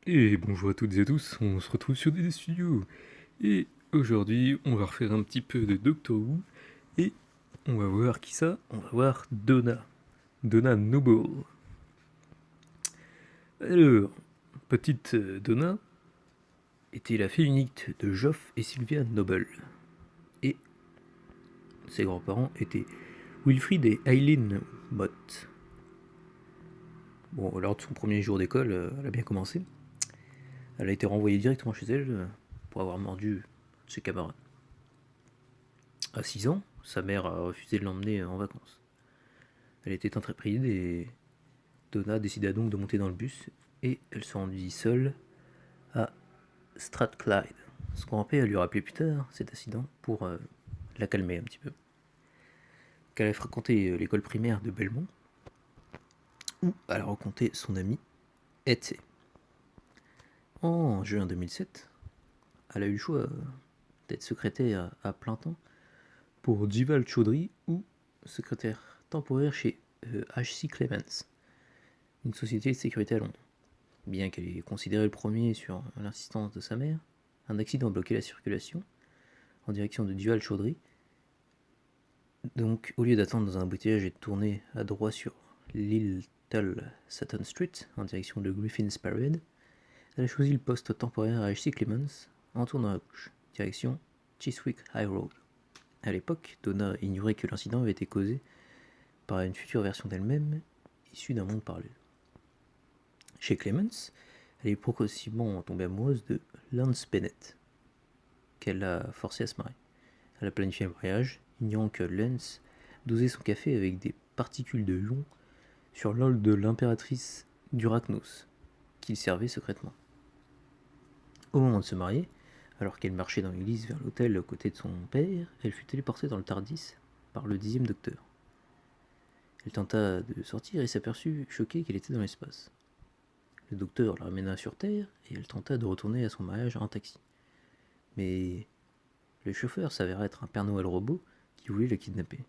Et bonjour à toutes et à tous, on se retrouve sur des studios. Et aujourd'hui, on va refaire un petit peu de Doctor Who. Et on va voir qui ça. On va voir Donna. Donna Noble. Alors, petite Donna était la fille unique de Geoff et Sylvia Noble. Et ses grands-parents étaient Wilfrid et Eileen Mott. Bon, lors de son premier jour d'école, elle a bien commencé. Elle a été renvoyée directement chez elle pour avoir mordu ses camarades. À 6 ans, sa mère a refusé de l'emmener en vacances. Elle était intrépide et Donna décida donc de monter dans le bus et elle se rendit seule à Strathclyde. Son grand-père lui a rappelé plus tard cet incident pour la calmer un petit peu. Qu'elle a fréquenté l'école primaire de Belmont où elle a rencontré son ami Etsy. En juin 2007, elle a eu le choix d'être secrétaire à plein temps pour Jival Chaudhry ou secrétaire temporaire chez H.C. Clements, une société de sécurité à Londres. Bien qu'elle ait considéré le premier sur l'insistance de sa mère, un accident a bloqué la circulation en direction de Duval Chaudhry. Donc, au lieu d'attendre dans un embouteillage et de tourner à droite sur Little Sutton Street en direction de Griffin's Parade, elle a choisi le poste temporaire à H.C. Clements en tournant à gauche, direction Chiswick High Road. À l'époque, Donna ignorait que l'incident avait été causé par une future version d'elle-même issue d'un monde parallèle. Chez Clements, elle est progressivement tombée amoureuse de Lance Bennett, qu'elle a forcé à se marier. Elle a planifié un voyage, ignorant que Lance dosait son café avec des particules de ion sur l'ol de l'impératrice d'Urachnos, qu'il servait secrètement. Au moment de se marier, alors qu'elle marchait dans l'église vers l'hôtel aux côtés de son père, elle fut téléportée dans le Tardis par le 10e docteur. Elle tenta de sortir et s'aperçut, choquée, qu'elle était dans l'espace. Le docteur la ramena sur Terre et elle tenta de retourner à son mariage en taxi. Mais le chauffeur s'avéra être un Père Noël robot qui voulait la kidnapper.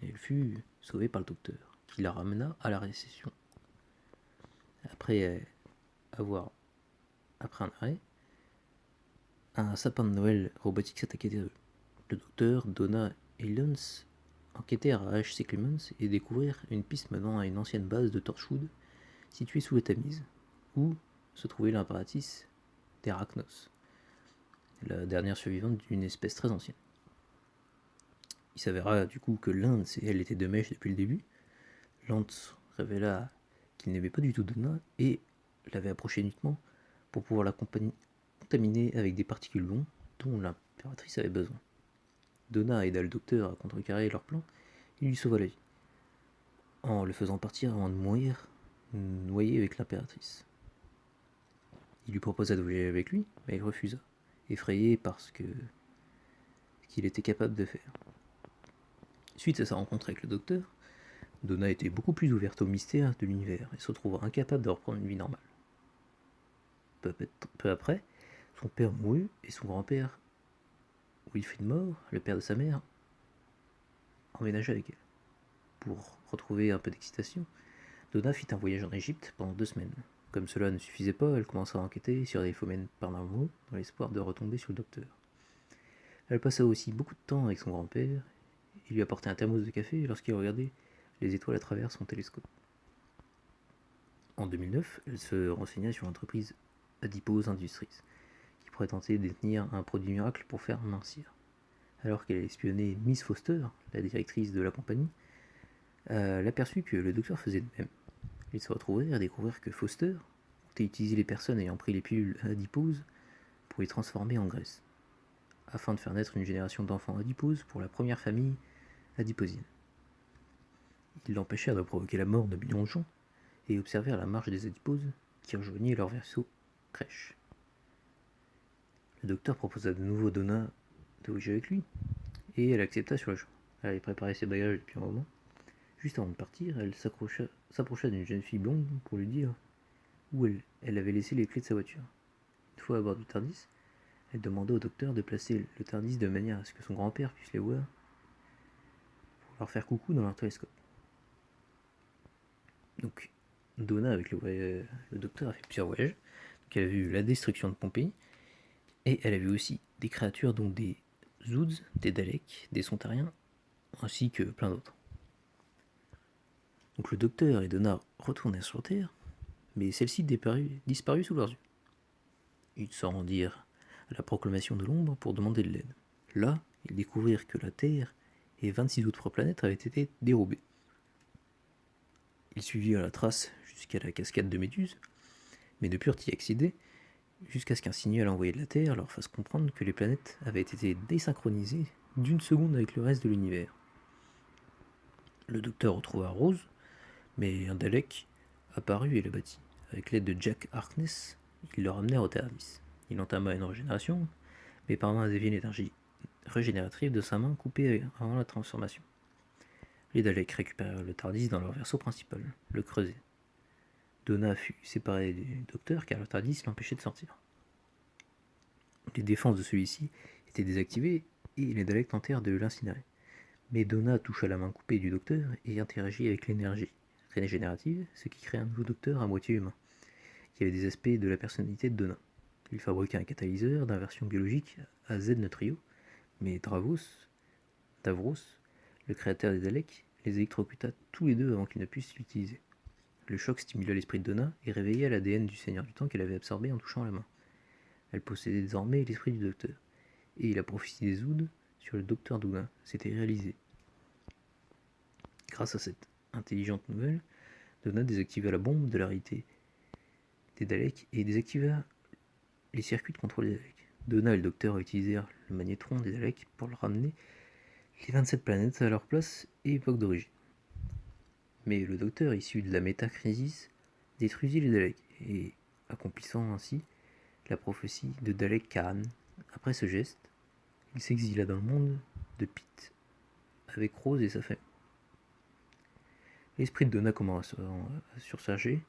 Et elle fut sauvée par le docteur, qui la ramena à la récession. Après avoir, après un arrêt, un sapin de Noël robotique s'attaquait d'eux. Le docteur, Donna et Lance enquêtèrent à H.C. Clements et découvrirent une piste menant à une ancienne base de Torchwood située sous la Tamise, où se trouvait l'impératrice d'Erachnos, la dernière survivante d'une espèce très ancienne. Il s'avéra du coup que Lance et elle étaient de mèche depuis le début. Lance révéla qu'il n'aimait pas du tout Donna et l'avait approchée uniquement pour pouvoir la contaminer avec des particules longues dont l'impératrice avait besoin. Donna aida le docteur à contrecarrer leur plan et lui sauva la vie, en le faisant partir avant de mourir noyé avec l'impératrice. Il lui proposa de voyager avec lui, mais il refusa, effrayé par ce qu'il était capable de faire. Suite à sa rencontre avec le docteur, Donna était beaucoup plus ouverte au mystère de l'univers et se retrouva incapable de reprendre une vie normale. Peu après, son père mourut et son grand-père, Wilfrid mort, le père de sa mère, emménagea avec elle. Pour retrouver un peu d'excitation, Donna fit un voyage en Égypte pendant 2 semaines. Comme cela ne suffisait pas, elle commença à enquêter sur des phénomènes paranormaux dans l'espoir de retomber sur le docteur. Elle passa aussi beaucoup de temps avec son grand-père. Il lui apportait un thermos de café lorsqu'il regardait les étoiles à travers son télescope. En 2009, elle se renseigna sur l'entreprise Adipose Industries, qui pourrait tenter de détenir un produit miracle pour faire mincir. Alors qu'elle espionnait Miss Foster, la directrice de la compagnie, elle aperçut que le docteur faisait de même. Ils se retrouvèrent à découvrir que Foster comptait utiliser les personnes ayant pris les pilules adiposes pour les transformer en graisse, afin de faire naître une génération d'enfants adiposes pour la première famille adiposine. Ils l'empêchèrent de provoquer la mort de millions de gens et observèrent la marche des adiposes qui rejoignaient leur vaisseau crèche. Le docteur proposa de nouveau à Donna de voyager avec lui, et elle accepta sur le champ. Elle avait préparé ses bagages depuis un moment. Juste avant de partir, elle s'approcha d'une jeune fille blonde pour lui dire où elle avait laissé les clés de sa voiture. Une fois à bord du Tardis, elle demanda au docteur de placer le Tardis de manière à ce que son grand-père puisse les voir pour leur faire coucou dans leur télescope. Donc, Donna avec le docteur a fait plusieurs voyages. qu'elle a vu la destruction de Pompéi, et elle a vu aussi des créatures, donc des Zoods, des Daleks, des Sontariens, ainsi que plein d'autres. Donc le docteur et Donna retournèrent sur Terre, mais celle-ci disparut sous leurs yeux. Ils s'en rendirent à la proclamation de l'ombre pour demander de l'aide. Là, ils découvrirent que la Terre et 26 autres planètes avaient été dérobées. Ils suivirent la trace jusqu'à la cascade de Méduse, mais ne purent y accéder jusqu'à ce qu'un signal envoyé de la Terre leur fasse comprendre que les planètes avaient été désynchronisées d'une seconde avec le reste de l'univers. Le docteur retrouva Rose, mais un Dalek apparut et l'abattit. Avec l'aide de Jack Harkness, ils le ramenèrent au TARDIS. Il entama une régénération, mais parvint à dévier l'énergie régénérative de sa main coupée avant la transformation. Les Daleks récupérèrent le TARDIS dans leur vaisseau principal, le Creuset. Donna fut séparée du docteur car le TARDIS l'empêchait de sortir. Les défenses de celui-ci étaient désactivées et les Daleks tentèrent de l'incinérer. Mais Donna toucha la main coupée du docteur et interagit avec l'énergie régénérative, ce qui crée un nouveau docteur à moitié humain, qui avait des aspects de la personnalité de Donna. Il fabriqua un catalyseur d'inversion biologique à Z Neutrio, mais Davros, le créateur des Daleks, les électrocuta tous les deux avant qu'ils ne puissent l'utiliser. Le choc stimula l'esprit de Donna et réveilla l'ADN du Seigneur du Temps qu'elle avait absorbé en touchant la main. Elle possédait désormais l'esprit du docteur, et la prophétie des Zoods sur le docteur Donna s'était réalisée. Grâce à cette intelligente nouvelle, Donna désactiva la bombe de la réalité des Daleks et désactiva les circuits de contrôle des Daleks. Donna et le docteur utilisèrent le magnétron des Daleks pour leur ramener les 27 planètes à leur place et époque d'origine. Mais le docteur, issu de la métacrisis, détruisit les Daleks, et accomplissant ainsi la prophétie de Dalek Khan. Après ce geste, il s'exila dans le monde de Pete, avec Rose et sa famille. L'esprit de Donna commence à surcharger.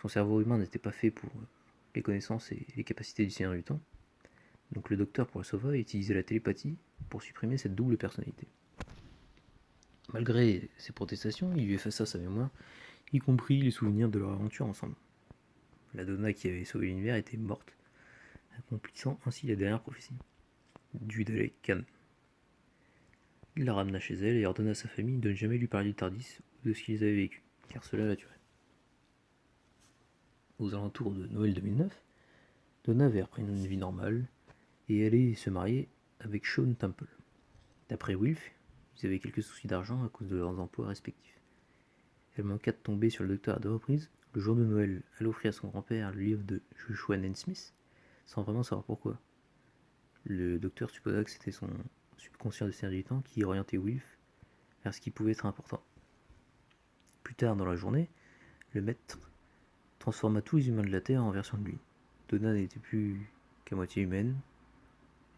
Son cerveau humain n'était pas fait pour les connaissances et les capacités du Seigneur du Temps. Donc le docteur, pour le sauver, a utilisé la télépathie pour supprimer cette double personnalité. Malgré ses protestations, il lui effaça sa mémoire, y compris les souvenirs de leur aventure ensemble. La Donna qui avait sauvé l'univers était morte, accomplissant ainsi la dernière prophétie du Dalek Khan. Il la ramena chez elle et ordonna à sa famille de ne jamais lui parler du Tardis ou de ce qu'ils avaient vécu, car cela la tuerait. Aux alentours de Noël 2009, Donna avait repris une vie normale et allait se marier avec Sean Temple. D'après Wilf, ils avaient quelques soucis d'argent à cause de leurs emplois respectifs. Elle manqua de tomber sur le docteur à deux reprises. Le jour de Noël, elle offrit à son grand-père le livre de Joshua Naismith, sans vraiment savoir pourquoi. Le docteur supposa que c'était son subconscient de Seigneur du Temps qui orientait Wilf vers ce qui pouvait être important. Plus tard dans la journée, le maître transforma tous les humains de la Terre en version de lui. Donna n'était plus qu'à moitié humaine,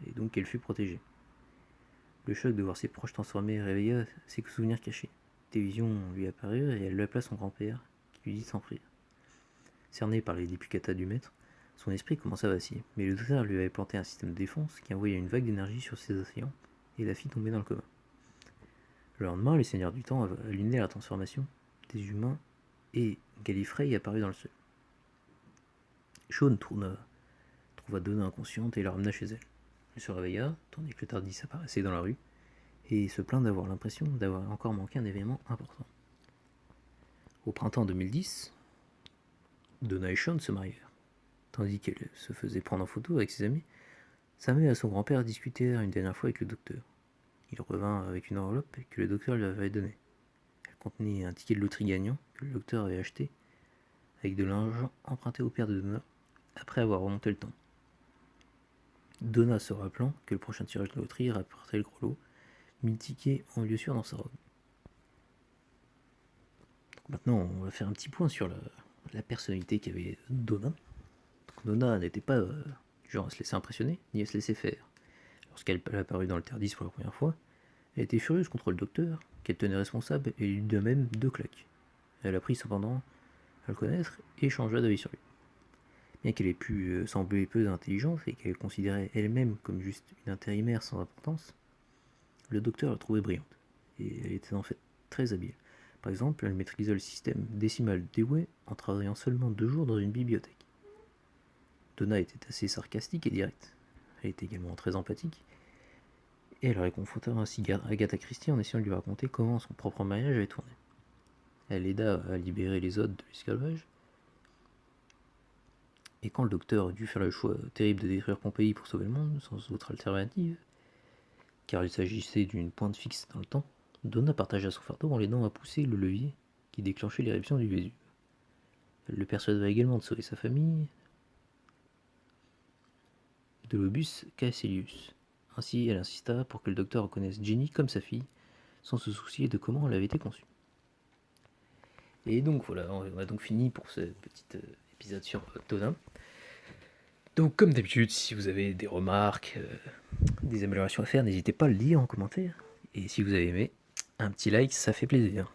et donc elle fut protégée. Le choc de voir ses proches transformés réveilla ses souvenirs cachés. Des visions lui apparurent et elle l'appela son grand-père, qui lui dit de s'en prier. Cerné par les duplicata du maître, son esprit commença à vaciller, mais le docteur lui avait planté un système de défense qui envoyait une vague d'énergie sur ses assaillants et la fit tomber dans le coma. Le lendemain, les seigneurs du temps allumaient la transformation des humains et Gallifrey apparut dans le ciel. Sean trouva Donna inconsciente et la ramena chez elle. Elle se réveilla, tandis que le Tardis apparaissait dans la rue, et se plaint d'avoir l'impression d'avoir encore manqué un événement important. Au printemps 2010, Donna et Sean se marièrent. Tandis qu'elle se faisait prendre en photo avec ses amis, sa mère et son grand-père discutèrent une dernière fois avec le docteur. Il revint avec une enveloppe que le docteur lui avait donnée. Elle contenait un ticket de loterie gagnant que le docteur avait acheté, avec de l'argent emprunté au père de Donna, après avoir remonté le temps. Donna se rappelant que le prochain tirage de loterie rapporterait le gros lot, mit le ticket en lieu sûr dans sa robe. Donc maintenant, on va faire un petit point sur la personnalité qu'avait Donna. Donna n'était pas du genre à se laisser impressionner, ni à se laisser faire. Lorsqu'elle apparut dans le Tardis pour la première fois, elle était furieuse contre le docteur, qu'elle tenait responsable, et lui donna même 2 claques. Elle apprit cependant à le connaître et changea d'avis sur lui. Bien qu'elle ait pu sembler peu d'intelligence et qu'elle considérait elle-même comme juste une intérimaire sans importance, le docteur la trouvait brillante, et elle était en fait très habile. Par exemple, elle maîtrisait le système décimal Dewey en travaillant seulement 2 jours dans une bibliothèque. Donna était assez sarcastique et directe. Elle était également très empathique, et elle réconforta ainsi Agatha Christie en essayant de lui raconter comment son propre mariage avait tourné. Elle aida à libérer les hôtes de l'esclavage, et quand le docteur dut faire le choix terrible de détruire Pompéi pour sauver le monde, sans autre alternative, car il s'agissait d'une pointe fixe dans le temps, Donna partagea son fardeau en l'aidant à pousser le levier qui déclenchait l'éruption du Vésuve. Elle le persuada également de sauver sa famille de l'obus Caecilius. Ainsi, elle insista pour que le docteur reconnaisse Ginny comme sa fille, sans se soucier de comment elle avait été conçue. Et donc voilà, on a donc fini pour ce petit épisode sur Donna. Donc comme d'habitude, si vous avez des remarques, des améliorations à faire, n'hésitez pas à le dire en commentaire. Et si vous avez aimé, un petit like, ça fait plaisir.